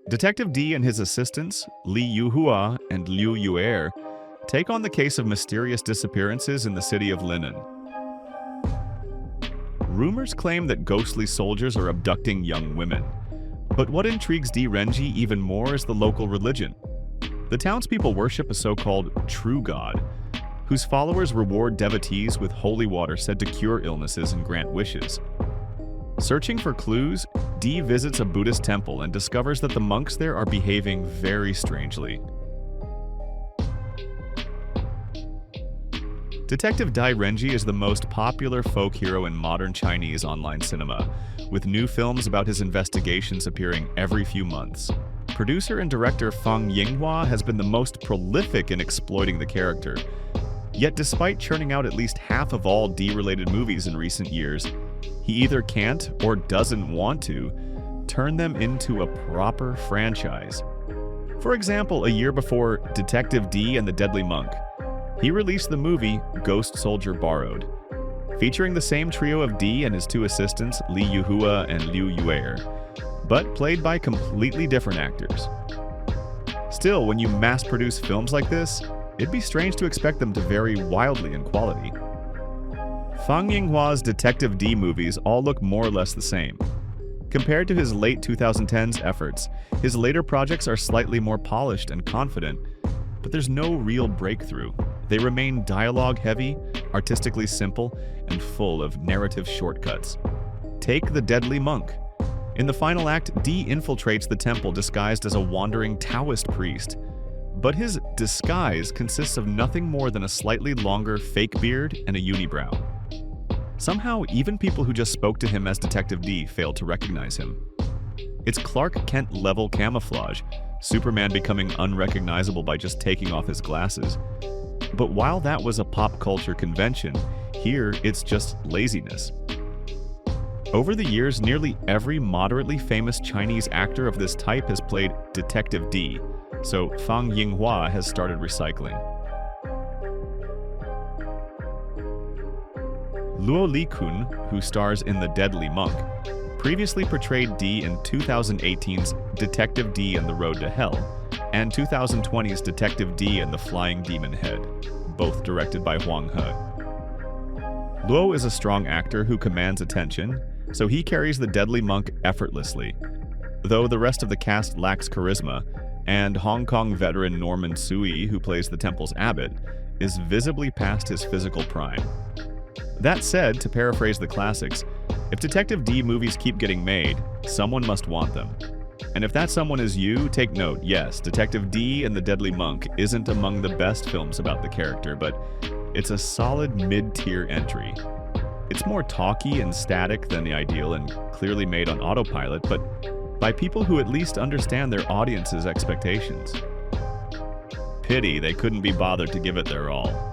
Detective D and his assistants, Li-Hua and Liu Yuer, take on the case of mysterious disappearances in the city of Linen. Rumors claim that ghostly soldiers are abducting young women. But what intrigues Renjie even more is the local religion. The townspeople worship a so-called true god, whose followers reward devotees with holy water said to cure illnesses and grant wishes. Searching for clues, D visits a Buddhist temple and discovers that the monks there are behaving very strangely. Detective Renjie is the most popular folk hero in modern Chinese online cinema, with new films about his investigations appearing every few months. Producer and director Fang Ying-Hua has been the most prolific in exploiting the character. Yet despite churning out at least half of all D-related movies in recent years, he either can't or doesn't want to turn them into a proper franchise. For example, a year before Detective D and the Deadly Monk, he released the movie Ghost Soldier Borrowed, featuring the same trio of D and his two assistants, Li-Hua and Liu Yuer, but played by completely different actors. Still, when you mass-produce films like this, it'd be strange to expect them to vary wildly in quality. Fang Yinghua's Detective D movies all look more or less the same. Compared to his late 2010s efforts, his later projects are slightly more polished and confident, but there's no real breakthrough. They remain dialogue-heavy, artistically simple, and full of narrative shortcuts. Take The Deadly Monk. In the final act, D infiltrates the temple disguised as a wandering Taoist priest. But his disguise consists of nothing more than a slightly longer fake beard and a unibrow. Somehow, even people who just spoke to him as Detective D failed to recognize him. It's Clark Kent-level camouflage, Superman becoming unrecognizable by just taking off his glasses. But while that was a pop culture convention, here it's just laziness. Over the years, nearly every moderately famous Chinese actor of this type has played Detective D, so Fang Yinghua has started recycling. Li-Qun, who stars in The Deadly Monk, previously portrayed D in 2018's Detective D and the Road to Hell, and 2020's Detective D and the Flying Demon Head, both directed by Huang. Luo is a strong actor who commands attention, so he carries the Deadly Monk effortlessly, though the rest of the cast lacks charisma, and Hong Kong veteran Norman Tsui, who plays the temple's abbot, is visibly past his physical prime. That said, to paraphrase the classics, if Detective D movies keep getting made, someone must want them. And if that someone is you, take note, yes, Detective D and the Deadly Monk isn't among the best films about the character, but it's a solid mid-tier entry. It's more talky and static than the ideal and clearly made on autopilot, but by people who at least understand their audience's expectations. Pity they couldn't be bothered to give it their all.